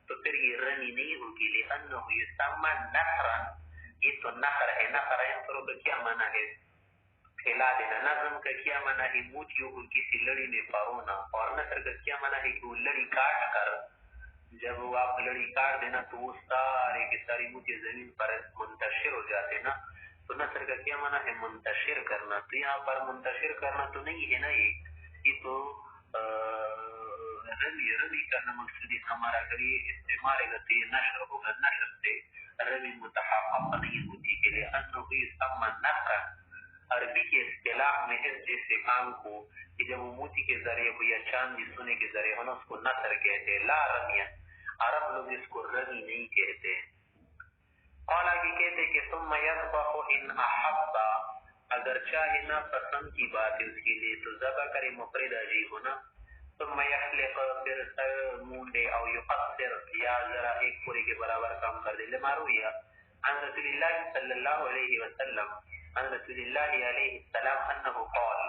تو پھر یہ رمی نہیں ہوگی لأنه يسمى نثرا یہ تو نثر ہے نثر انفرو کا کیا معنی ہے پھیلا دینا نظم کا کیا معنی ہے موتیوں کو کسی لڑی میں پارونا اور نثر کا کیا معنی ہے کہ وہ لڑی کاٹ کر جب وہ آپ لڑی کاٹ دینا تو وہ سارے کی ساری موتی زمین پر منتشر ہو جاتے نا تو نثر کا کیا معنی ہے منتشر کرنا تو یہاں پر منتشر کرنا تو نہیں ہے نا یہ تو رمی کرنا مقصود ہمارا اگر یہ استعمال ہے تو یہ نشر ہوگا نشر سے رمی متحقق نہیں ہوتی کے لیے انہوں یسمى نثرا عربی کے اصطلاح میں اس جیسے کام کو کہ جب وہ موتی کے ذریعے ہو یا چاندی سونے کے ذریعے ہونا اس کو نثر کہتے لا رمیہ عرب لوگ اس کو رمی نہیں کہتے قال آگے کہتے کہ ثم يذبح ان احب اگر چاہے نہ پسند کی بات ہے اس کے لیے تو ذبح کرے مفرد عجی ہونا ثم يحلق پھر سر مونڈے او يقصر یا ذرا ایک پوری کے برابر کام کر دے لما رویا عن رسول اللہ صلی اللہ علیہ وسلم عن رسول اللہ علیہ السلام انه قال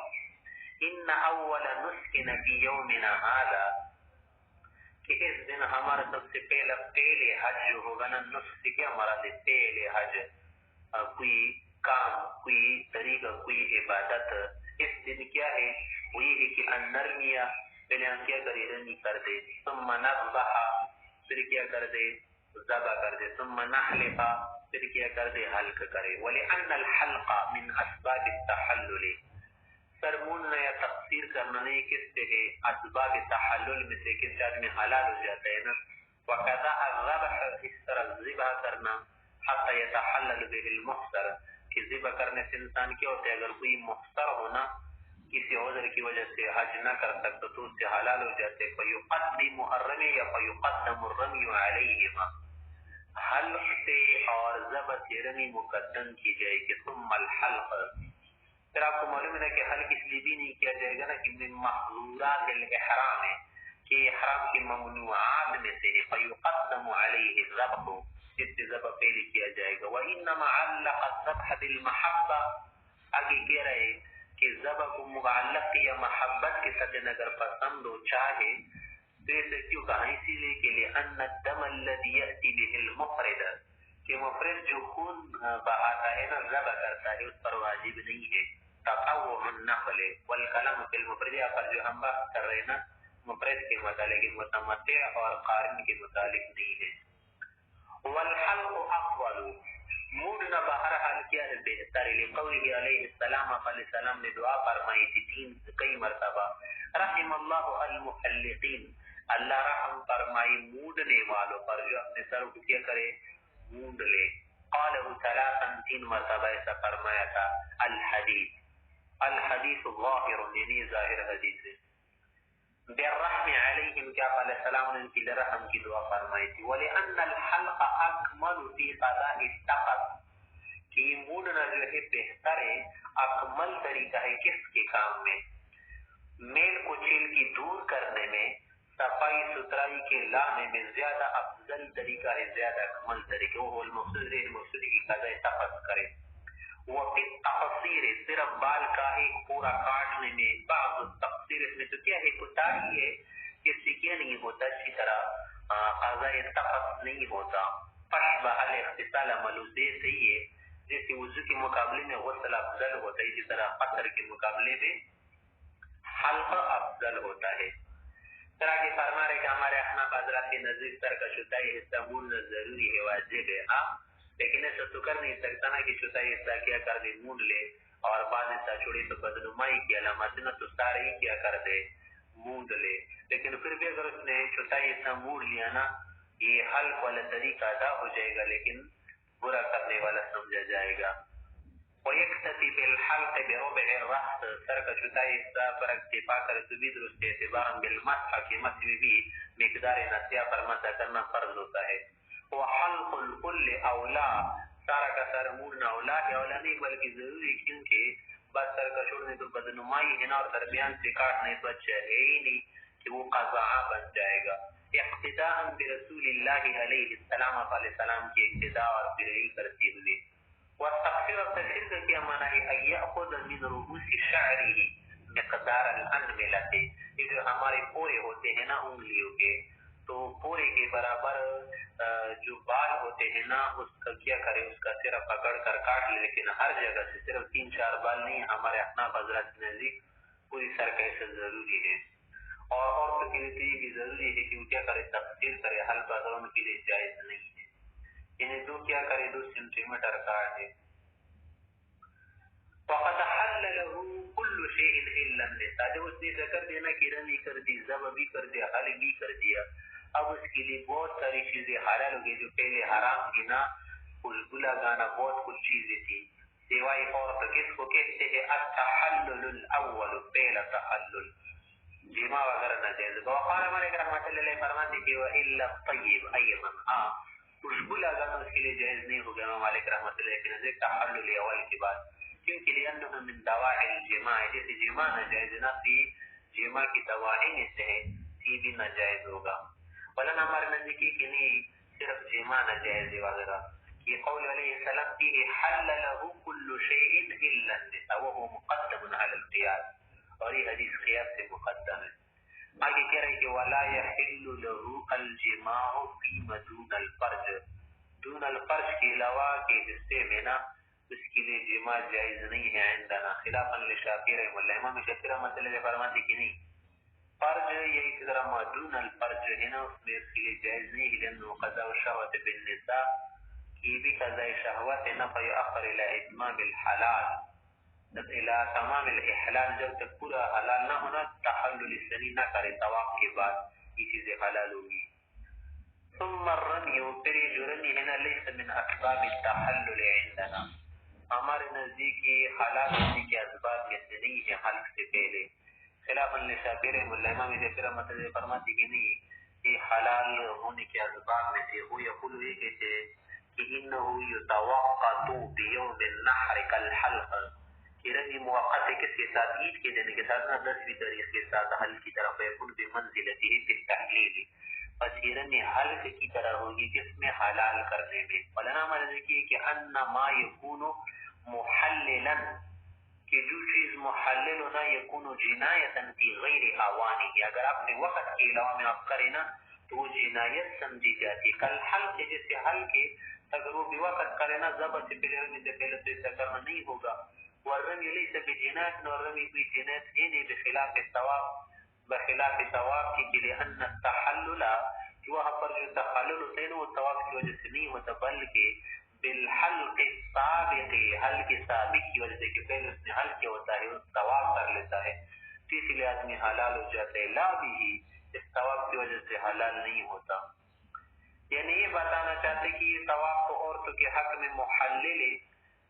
ان اول نسکن فی یومنا هذا کہ اس دن ہمارا سب سے پہلے حج جو ہوگا نا نسک سے کیا مراد ہے پہلے حج کوئی کام کوئی طریقہ کوئی عبادت اس دن کیا ہے وہ یہ ہے کہ نرمیہ پہلے ہم کیا کرے رمی کر دے ثم نذبح پھر کیا کر دے ذبح کر دے ثم نحلق پھر کیا کر دے حلق کرے ولأن الحلق من اسباب التحلل سرمون یا تقصیر کرنا نہیں کس سے ہے اسباب تحلل میں سے کس آدمی حلال ہو جاتا ہے نا وقضا الذبح اس طرح ذبح کرنا حتی یتحلل به المحصر کہ ذبح کرنے سے انسان کیا ہوتا ہے اگر کوئی محصر ہونا کسی عذر کی وجہ سے حج نہ کر سکتا تو اس سے حلال ہو جاتے فیقدم الرمی یا فیقدم الرمی علیہما حلق سے اور ذبح سے رمی مقدم کی جائے کہ ثم الحلق پھر آپ کو معلوم ہے کہ حلق اس لیے بھی نہیں کیا جائے گا نا کہ من محظورات الاحرام ہے کہ احرام کی ممنوعات میں سے ہے فیقدم علیہ الذبح اس سے ذبح پہلے کیا جائے گا وانما علق الذبح بالمحبہ آگے کہہ رہے کہ ذبح کو معلق یا محبت کے ساتھ اگر پسند ہو چاہے تو اسے کیوں کہا اسی لیے کہ لأن الدم الذي يأتي به المفرد کہ مفرد جو خون بہاتا ہے نا ذبح کرتا ہے اس پر واجب نہیں ہے تطوع النقل والکلام فی المفرد پر جو ہم بات کر رہے ہیں نا مفرد کے متعلق متمتع اور قارن کے متعلق نہیں ہے والحلق افضل موڈنا بہر حال کیا ہے بہتر ہے، لقوله علیہ السلام علیہ السلام نے دعا فرمائی تھی کئی مرتبہ، رحم اللہ المحلقین، اللہ رحم فرمائی مونڈنے والوں پر جو اپنے سر کو کیا کرے مونڈ لے، قالہ ثلاثا 3 مرتبہ ایسا فرمایا تھا، الحدیث الحدیث ظاہر یعنی ظاہر حدیث ہے، بالرحم علیہم کیا علیہ السلام نے ان کی رحم کی دعا فرمائی تھی، وَلِأَنَّ الْحَلْقَ أَكْمَلُ فِي قَضَاءِ التَّقَطِ، کہ موڑنا جو ہے بہتر ہے، اکمل طریقہ ہے کس کے کام میں، میل کچیل کی دور کرنے میں، صفائی ستھرائی کے لانے میں زیادہ افضل طریقہ ہے، زیادہ اکمل طریقہ، وہ المقصود ہے مقصود کی قضاء تقط کرے، وفی التقصیر صرف بال کا ایک پورا کاٹنے میں، بعض التقصیر اس میں تو کیا ہے کوتاہی ہے، اس سے کیا نہیں ہوتا اچھی طرح قضاء تقط نہیں ہوتا، فشبہ الاغتسال ملوزے صحیح ہے، جیسے وضو کے مقابلے میں غسل افضل ہوتا ہے، اسی طرح قطر کے مقابلے میں حلق افضل ہوتا ہے۔ طرح کے فرما رہے کہ ہمارے احناف حضرات کے نزدیک سر کا شتائی حصہ مونڈنا ضروری ہے، واجب ہے، ہاں لیکن ایسا تو کر نہیں سکتا نا کہ شتائی حصہ کیا کر دے مونڈ لے اور بعد حصہ چھوڑے تو بدنمائی کی علامت نہ تو سارے ہی کیا کر دے مونڈ لے، لیکن پھر بھی اگر اس نے شتائی حصہ مونڈ لیا نا یہ حلق والا طریقہ ادا ہو جائے گا لیکن برا کرنے والا سمجھا جائے گا۔ وَيَكْتَفِي بِالْحَلْقِ بِرُبْعِ الرَّأْسِ، سر کا چھٹائی حصہ پر اکتفا کرے تو بھی درست ہے، اعتباراً بالمسح کے مسح میں بھی مقدار نسیہ پر مسح کرنا فرض ہوتا ہے۔ وَحَلْقُ الْكُلِّ اولا، سارا کا سر موڑنا اولا ہے، اولا نہیں بلکہ ضروری، کیونکہ بس سر کا چھوڑنے تو بدنمائی ہے نا، اور درمیان سے کاٹنے تو اچھا ہے ہی نہیں کہ وہ قضاء بن جائے گا۔ اقتداء برسول اللہ علیہ السلام کی اقتداء اور پیروی کرتے ہوئے، والتقصير التقصير کا کیا معنی ہے، ان یاخذ من رؤوس شعره مقدار الانملة، یہ جو ہمارے پورے ہوتے ہیں نا انگلیوں کے، تو پورے کے برابر جو بال ہوتے ہیں نا اس کا کیا کرے، اس کا صرف پکڑ کر کاٹ لے، لیکن ہر جگہ سے صرف 3-4 بال نہیں، ہمارے احناف حضرات کے نزدیک پوری سر کا ایسا ضروری ہے، اور عورتوں کے لیے یہ بھی ضروری ہے کہ وہ کیا کرے تقصیر کرے، حلقہ ان کے لیے جائز نہیں ہے، یعنی دو کیا کرے 2 سینٹی میٹر کاٹے۔ وقد حل له كل شيء الا النساء، جب اس نے ذکر دینا کہ رمی کر دی، ذبح بھی کر دیا، حل بھی کر دیا، اب اس کے لیے بہت ساری چیزیں حلال ہو گئی جو پہلے حرام تھی نا، بلبلا گانا بہت کچھ چیزیں تھی، سوائے اور تو کس کو کہتے ہیں التحلل الاول، پہلا تحلل، جماع وغیرہ ناجائز۔ وقال مالک رحمۃ اللہ علیہ فرماتے کہ والا الطیب ایضا، ہاں خوشبو لگانا اس کے لیے جائز نہیں ہوگا امام مالک رحمۃ اللہ کے نزدیک تحلل اول کے بعد، کیونکہ لأنه من دواعی الجماع، جیسے جماع ناجائز نہ تھی، جماع کی دواعی میں سے ہے، یہ بھی ناجائز ہوگا، ولن ہمارے نزدیک کہ نہیں صرف جماع ناجائز وغیرہ، کہ قول علیہ السلام فيه حل له كل شيء الا النساء وهو مقدم على القياس، اور یہ حدیث قیاس سے مقدم ہے۔ آگے کہہ رہے کہ ولا يحل له الجماع فيما دون الفرج، دون الفرج کے علاوہ کے حصے میں نا اس کے لیے جماع جائز نہیں ہے عندنا، خلافا للشافعی رحمہ اللہ، امام شافعی رحمۃ اللہ فرماتے کہ نہیں فرج یہ اسی طرح ما دون الفرج ہے نا اس میں اس کے لیے جائز نہیں ہے، لانه قضاء الشهوة بالنساء، کی بھی قضاء شہوت ہے نا، فیؤخر الى اتمام الحلال، الى تمام الاحلال، جب تک پورا حلال نہ ہونا تحلل الثنی نہ کرے طواف کے بعد یہ چیزیں حلال ہوگی۔ ثم الرمی، پھر یہ جو رمی ہے نا لیس من اسباب التحلل عندنا، ہمارے نزدیک یہ حلال ہونے کے اسباب میں سے نہیں ہے حلق سے پہلے، خلاف للشافعی رحمہ اللہ، امام شافعی رحمۃ اللہ فرماتے کہ نہیں یہ حلال ہونے کے اسباب میں سے، وہ یقول یہ کہتے کہ انه يتوقت بيوم النحر كالحلق، کہ رمی موقت ہے کس کے ساتھ، عید کے دن کے ساتھ نہ 10ویں تاریخ کے ساتھ حل کی طرف یکن بمنزلته في التحلیل، پس یہ رمی حلق کی طرح ہوگی کس میں حلال کرنے میں، مولانا ہمارے ذکر کہ ان ما يكون محللا، کہ جو چیز محلل ہونا یکون جنایتا فی غیر اوانه، اگر آپ نے وقت کے علاوہ میں آپ کرے نا تو وہ جنایت سمجھی جاتی، کل حلق جیسے حلق اگر وہ بھی وقت کرے نا ذبح سے پہلے رمی سے پہلے تو ایسا کرنا نہیں ہوگا، والرمی لیس بجنایت، اور رمی کوئی جنایت ہے نہیں، بخلاف الطواف، بخلاف طواف کی، لأن التحلل، وہاں پر جو تحلل ہوتا ہے نا وہ طواف کی وجہ سے نہیں ہوتا بلکہ بالحلق السابق، حلق سابق کی وجہ سے کہ پہلے اس نے حلق کیا ہوتا ہے اس طواف کر لیتا ہے تو اسی لیے آدمی حلال ہو جاتا ہے، لا بھی اس طواف کی وجہ سے حلال نہیں ہوتا. یعنی یہ بتانا چاہتے کہ یہ طواف تو عورتوں کے حق میں محلل ہے،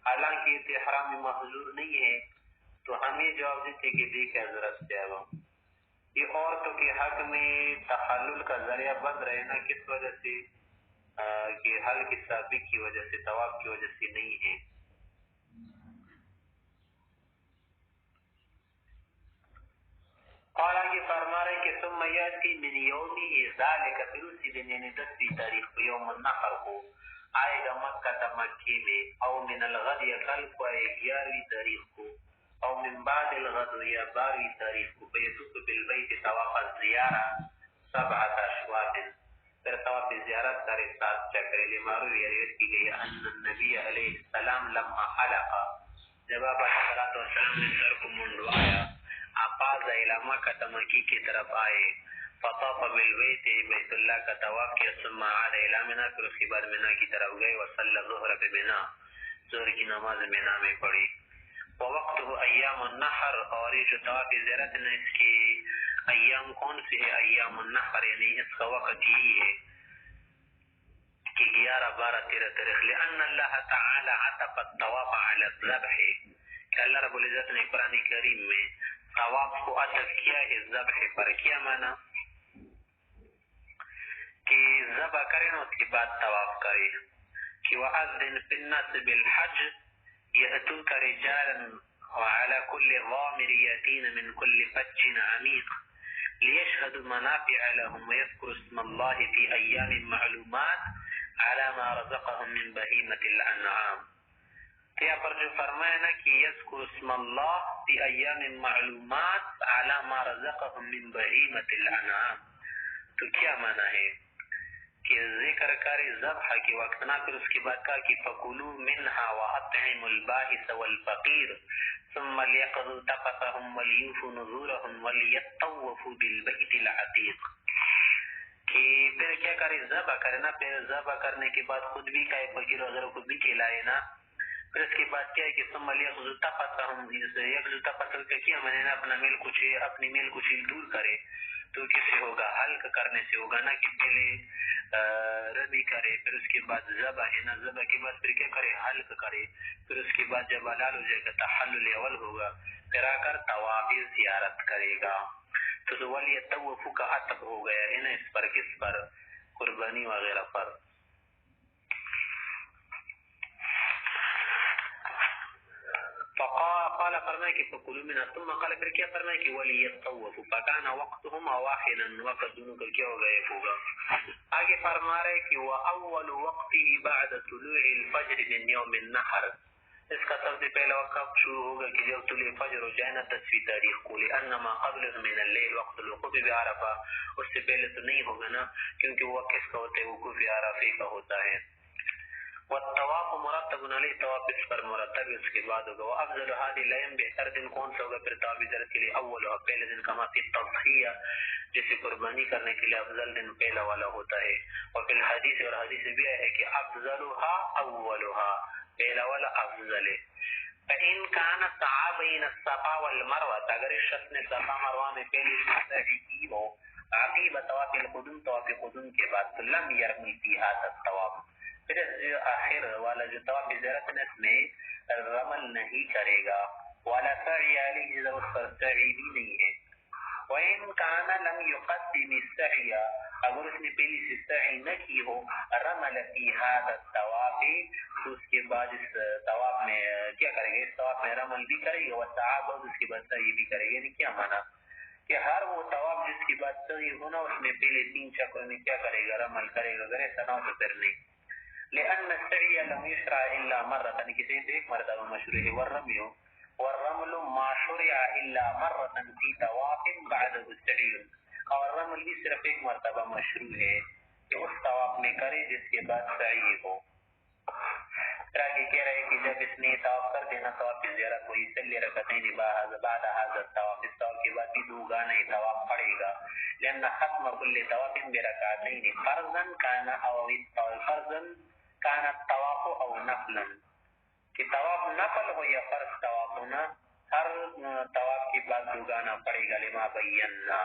حالانکہ یہ احرام میں محظور نہیں ہے. تو ہم یہ جواب دیتے کہ دیکھیں حضرت صاحب، یہ عورتوں کے حق میں تحلل کا ذریعہ بن رہے نا کس وجہ سے کہ حلق سابق کی وجہ سے، طواف کی وجہ سے نہیں ہے. اور آگے فرما رہے کہ ثم یاتی من یومی ذالک، پھر اسی دن یعنی 10ویں تاریخ کو یوم النحر کو آئے گا مکہ تا مکی میں، او من الغد یا کل کو آئے 11ویں تاریخ کو، او من بعد الغد یا 12ویں تاریخ کو، فیطوف بالبیت طواف الزیارہ 7 اشواط، پھر طواف زیارت کرے 7 چکرے. لمعروی روایت کی گئی ان النبی علیہ السلام لما حلق، جب آپ علیہ السلام نے سر کو منڈوایا، اپاز الى مکہ مکی کی طرف آئے، فطاف بالبیت بیت اللہ کا طواف کیا، ثم عاد الى منی، پھر اس کے بعد منی کی طرف گئے، وصلی الظہر بمنی، ظہر کی نماز منی میں پڑھی. ووقته ایام النحر، اور یہ جو طواف زیارت ہے اس کی ایام کون سے ہے؟ ایام النحر، یعنی اس کا وقت یہی ہے کہ 11 12 13 تاریخ، لأن اللہ تعالی عطف الطواف علی الذبح، کہ اللہ رب العزت نے قرآن کریم میں طواف کو عطف کیا ہے ذبح پر. کیا معنی کہ ذبح کرے نا اس کے بعد طواف کرے، کہ وَأَذِّنْ فِي النَّاسِ بِالْحَجِّ يَأْتُوكَ رِجَالًا وَعَلَى كُلِّ ضَامِرٍ يَأْتِينَ مِنْ كُلِّ فَجٍّ عَمِيقٍ لِيَشْهَدُوا مَنَافِعَ لَهُمْ وَيَذْكُرُوا اسْمَ اللَّهِ فِي أَيَّامٍ مَّعْلُومَاتٍ عَلَى مَا رَزَقَهُم مِّن بَهِيمَةِ الْأَنْعَامِ. تو یہاں پر جو فرمایا نا کہ یذکر اسم اللہ فی ایام معلومات علی ما رزقهم من بہیمۃ الانعام، تو کیا معنی ہے کہ ذکر کرے ذبح کے وقت نا، پھر اس کے بعد کہا کہ فکلوا منها واطعموا البائس والفقیر ثم لیقضوا تفثهم وليوفوا نذورهم وليطوفوا بالبیت العتیق، کہ پھر کیا کرے ذبح کرے نا، پھر ذبح کرنے کے بعد خود بھی کھائے، فقیر وغیرہ کو بھی کھلائے نا. پھر اس کے بعد کیا ہے کہ ثم لیقضوا تفثهم، یقضوا تفث کا کیا میں نے اپنا میل کچھ اپنی میل کچھ دور کرے، تو کس سے ہوگا؟ حلق کرنے سے ہوگا نا، کہ پہلے ربی کرے، پھر اس کے بعد ذبح ہے نا، ذبح کے بعد پھر کیا کرے؟ حلق کرے، پھر اس کے بعد جب حلال ہو جائے گا تحلل اول ہوگا، پھر آ کر طواف زیارت کرے گا. تو ولیطوفوا کا عطف ہو گیا ہے نا اس پر، کس پر؟ قربانی وغیرہ پر. قال فرمائے کہ فکلوا منها، ثم قال پھر کیا فرمائے کہ ولیطوفوا، فکان وقتهما واحدا، وقت دونوں کا کیا ہوگا؟ ایک ہوگا. آگے فرما رہے کہ وَأَوَّلُ وَقْتِهِ بَعْدَ طُلُوعِ الْفَجْرِ مِنْ يَوْمِ النَّحْرِ، اس کا سب سے پہلا وقت شروع ہوگا کہ جب طلوع فجر ہو جائے نا 10ویں تاریخ کو، لِأَنَّمَا قَبْلَهُ مِنَ اللَّيْلِ وَقْتُ الْوُقُوفِ بِعَرَفَةٍ، اس سے پہلے تو نہیں ہوگا نا، کیونکہ وہ کس کا ہوتا ہے؟ وقوف عرفے کا ہوتا ہے. والطواف مرتب علیہ، طواف اس پر مرتب اس کے بعد ہوگا. وافضل هذه الايام، بہتر دن کون سا ہوگا پھر طواف زیارت کے لیے؟ اولها، پہلے دن، کما فی التضحیہ، جیسے قربانی کرنے کے لیے افضل دن پہلا والا ہوتا ہے. اور پھر حدیث اور حدیث بھی ہے کہ افضلها اولها، پہلا والا افضل ہے. فإن كان سعى بين الصفا والمروة، اگر اس شخص نے صفا مروہ میں پہلے سعی کی ہو عقیب طواف القدوم، طواف قدوم کے بعد، تو لم يرمل في هذا الطواف، پھر آخر والا جو طواف زیارت ہے اس میں رمل نہیں کرے گا. والا سعی علیہ، اس پر سعی بھی نہیں ہے. وَإِن كَانَ لَمْ يُقَدِّمِ السَّعْيَ، اگر اس نے پہلی سے سعی نہ کی ہو، رمل فی هذا الطواف، تو اس کے بعد اس طواف میں کیا کرے گا؟ اس طواف میں رمل بھی کرے گا، وسعی بعد اس کے بعد سعی بھی کرے گا. یعنی کیا مانا کہ ہر وہ طواف جس کے بعد سعی ہونا اس میں پہلے 3 چکروں میں کیا کرے گا؟ رمل کرے گا. اگر ایسا نہ ہو تو پھر نہیں. لأن السعي لم يشرع إلا مرة، کسی ایک مرتبہ مشروع ہے. والرمل ما شرع إلا مرة في طواف بعده السعي، اور رمل بھی صرف ایک مرتبہ مشروع ہے کہ اس طواف میں کرے جس کے بعد سعی ہو. پھر آگے کہہ رہے کہ جب اس نے طواف کر دینا طواف کی زیارت کو، يصلي ركعتين بعد هذا الطواف، اس طواف کے بعد بھی 2 گانے طواف پڑے گا. لأن ختم كل طواف بركعتين فرضا كان او فرضا كان الطواف او نفلا کہ طواف نفل ہو یا فرض طواف ہونا، ہر طواف کے بعد دوگانا پڑے گا لما بینا.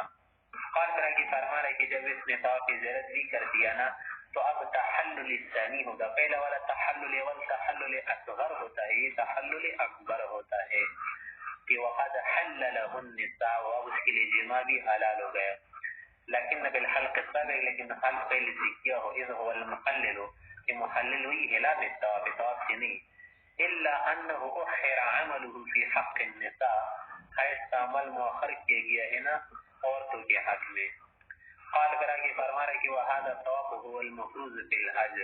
قال طرح کی فرما رہے کہ جب اس نے طواف زیارت بھی کر دیا نا تو اب تحلل ثانی ہوگا. پہلا والا تحلل اول تحلل اصغر ہوتا ہے، یہ تحلل اکبر ہوتا ہے کہ وقد حل له النساء، اور اس کے لیے جماع بھی حلال ہو گیا. لیکن بالحلق السابق، لیکن حلق پہلے سے کیا ہو، اذ هو المحلل، کہ محلل ہوئی ہلا بالطواف، طواف سے نہیں. الا انه اخر عمله في حق النساء، ایسا عمل مؤخر کیا گیا ہے نا عورتوں کے حق میں. قال کرا کہ فرما رہے کہ وهذا الطواف هو المفروض في الحج،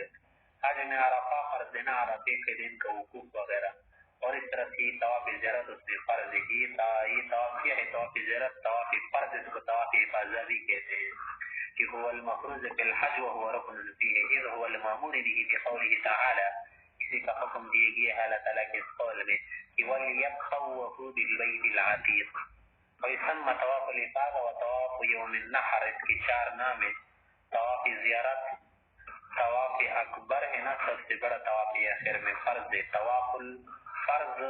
حج میں عرفہ فرض دینا، عرفے کے دن کا وقوف وغیرہ، اور اس طرح سے طواف زیارت اس میں فرض ہے. یہ طواف کیا ہے؟ طواف زیارت طواف فرض، اس کو طواف افاضہ بھی کہتے ہیں کہ هو المفروض في الحج وهو ركن فيه، اذ هو المامور به بقوله تعالى، کسی کا حکم دیے گیا ہے اللہ تعالیٰ کے اس قول میں کہ وَلْيَطَّوَّفُوا بِالْبَيْتِ الْعَتِيقِ، وَيُسَمَّى طواف الافاضہ وطواف یوم النحر، اس کی 4 نام ہے. طواف زیارت، طواف اکبر ہے نا سب سے بڑا طواف آخر میں فرض ہے، طواف الفرض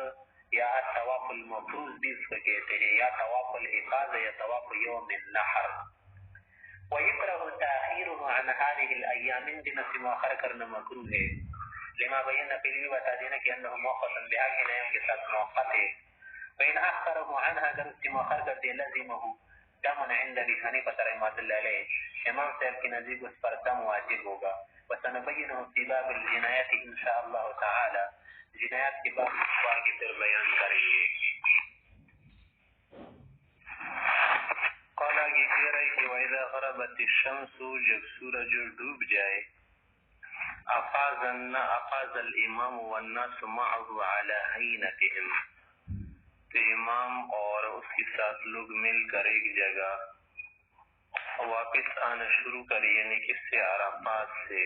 یا طواف المفروض بھی اس کو کہتے ہیں، یا طواف الافاضہ یا طواف یوم النحر. وَيُكْرَهُ تَأْخِيرُهُ عَنْ هَذِهِ الْأَيَّامِ، ان دنوں سے مؤخر کرنا مکروہ ہے. لما بینا پھر بھی بتا دینا کہ انه موقت بحق نیم کے ساتھ موقت ہے. وَإِنْ أَخَّرَهُ عَنْهَا، اگر اس سے مؤخر کر دے لَزِمَهُ دم عند ابي حنیفہ رحمۃ اللہ علیہ، امام صاحب کے نزدیک اس پر دم واجب ہوگا. وسنبینه في باب الجنایات ان شاء اللہ تعالی، جنایات کے باب آگے پھر بیان کریں گے. قال آگے کہہ رہے کہ وَإِذَا غَرَبَتِ الشَّمْسُ، جب سورج ڈوب جائے، افاض الامام والناس معه على هينتهم، تو امام اور اس کے ساتھ لوگ مل کر ایک جگہ واپس آنا شروع کرے، یعنی کس سے؟ عرفات سے.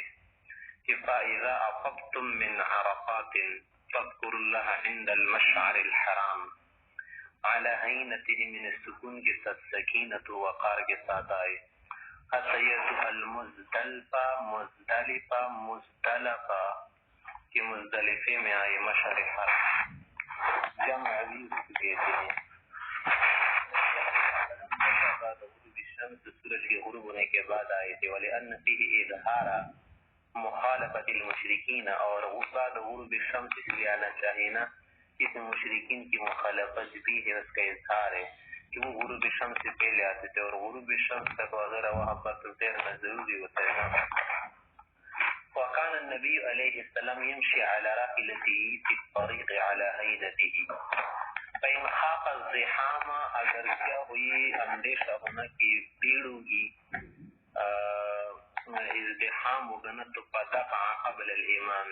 کہ فَإِذَا أَفَضْتُم مِّنْ عَرَفَاتٍ فَاذْكُرُوا اللَّهَ عِندَ الْمَشْعَرِ الْحَرَامِ، عَلَى هَيْنَتِهِ، من السکون کے ساتھ سکینت و وقار کے ساتھ آئے. حَتَّى المزدلفہ، مزدلفہ کہ مزدلفے میں آئے، مشعر حرام جمع بھی اس کو کہتے ہیں. سورج کے غروب ہونے کے بعد آئے تھے. وَلِأَنَّ فِيهِ إِظْهَارَ مخالفت المشرکین، اور بعد غروب الشمس اس لیے آنا چاہیے نا کہ اس میں مشرکین کی مخالفت بھی ہے، اس کا اظہار ہے کہ وہ غروب الشمس سے پہلے آتے تھے، اور غروب الشمس تک وغیرہ وہاں پر تو تیرنا ضروری ہوتا ہے نا. وكان النبي عليه السلام يمشي على راحلته في الطريق على هينته فإن خاف الزحام، اگر کیا ہوئی اندیشہ ہونا کہ بھیڑ ہوگی، ازدحام ہوگا نا، تو فدفع قبل الامام،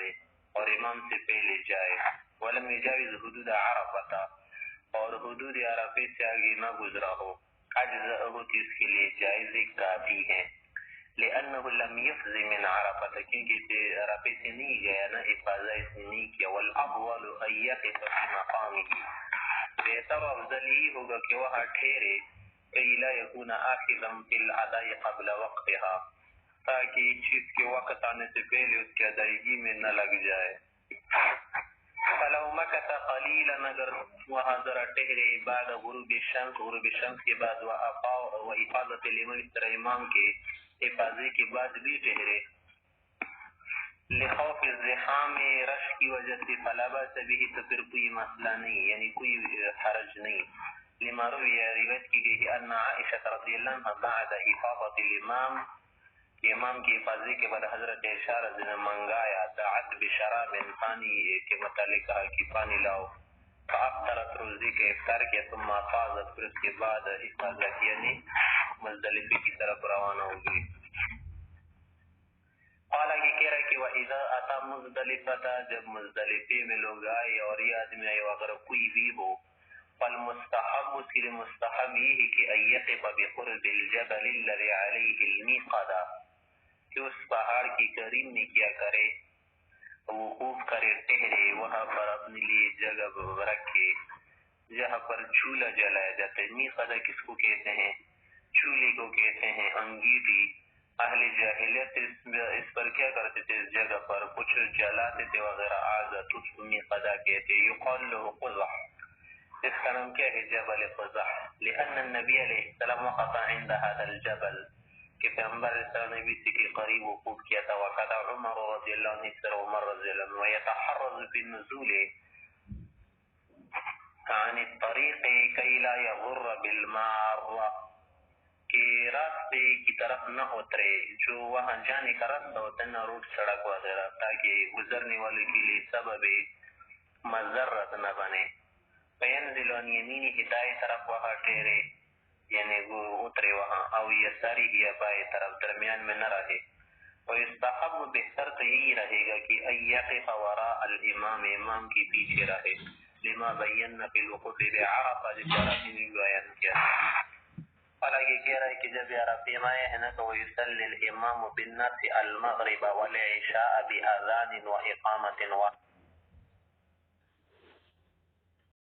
اور امام سے پہلے جائے. ولم يجاوز حدود عرفہ، اور حدود عرفے سے آگے نہ گزرا ہو. اجزاءہ، کہ اس کے لیے جائز کافی ہے. لأنه لم يفز من عرفة، کیونکہ عرفے سے نہیں گیا نا، افاضہ اس نے نہیں کیا. والافضل ان يقف في مقامه، بہتر افضل ہی ہوگا کہ وہاں ٹھہرے. كي لا يكون آخذا في الاداء قبل وقتها، تاکہ ایک چیز کے وقت آنے سے پہلے اس کی ادائیگی میں نہ لگ جائے. فلو مکث قلیلا، اگر وہاں ذرا ٹھہرے، بعد غروب الشمس، غروب الشمس کے بعد، وافاضت الامام، اس طرح امام کے افاضے کے بعد بھی ٹھہرے، لخوف الزحام، رش کی وجہ سے، فلا باس به، تو پھر کوئی مسئلہ نہیں، یعنی کوئی حرج نہیں. لما روی، روایت کی گئی ان عائشہ رضی اللہ عنہ بعد افاضت الامام، کہ امام کی افاضے کے بعد حضرت عائشہ رضی اللہ عنہ منگایا، دعت بشراب، پانی کے متعلق کہا کہ پانی لاؤ. فافطرت، روزے کا افطار کیا. ثم افاضت، پھر اس کے بعد افاضہ کیا، یعنی مزدلفے کی طرف روانہ ہو گئی. قال یہ کہہ رہا ہے کہ وَإِذَا أَتَى مُزْدَلِفَةَ، جب مزدلفے میں لوگ آئے اور یہ آدمی آئے اگر کوئی بھی ہو، فالمستحب، اس کے لیے مستحب یہ ہے کہ أَن يَقِفَ بِقُرْبِ الْجَبَلِ الَّذِي عَلَيْهِ الْمِيقَةُ، کہ اس پہاڑ کی قریب میں کیا کرے، وقوف کرے، ٹھہرے، وہاں پر اپنے لیے جگہ رکھے جہاں پر چولہا جلایا جاتا ہے. میقدہ کس کو کہتے ہیں؟ چولہے کو کہتے ہیں، انگیٹھی اہل جاہلیت اس پر کیا کرتے تھے؟ اس جگہ پر کچھ جلاتے تھے وغیرہ، آگ تسمی قضا کہتے، یقال له قزح، اس کا نام کیا ہے؟ جبل قزح، لأن النبی علیہ السلام وقف عند هذا الجبل، کہ پیغمبر علیہ السلام نے بھی اسی کے قریب وقوف کیا تھا، وقت عمر رضی اللہ عنہ سر عمر رضی اللہ عنہ ويتحرز بالنزول عن الطریق کی لا یغر بالمار، کہ راستے کی طرف نہ اترے جو وہاں جانے کا راستہ ہوتا ہے نا، روڈ سڑک وغیرہ، تاکہ گزرنے والے کے لیے سبب مضرت نہ بنے. فینزل عن یمینہ، دائیں طرف وہاں ٹھہرے، یعنی وہ اترے وہاں، او یساری یا بائیں طرف، درمیان میں نہ رہے. ویستحب، بہتر تو یہی رہے گا کہ ان یقف وراء الامام، امام کی پیچھے رہے، لما بینا فی الوقوف بعرفہ، جس عرفی میں بیان کیا. حالانکہ کہہ رہا ہے کہ جب عرفے میں آئے ہیں نا تو ویصلی الامام بالناس المغرب والعشاء باذان واقامۃ واحدۃ،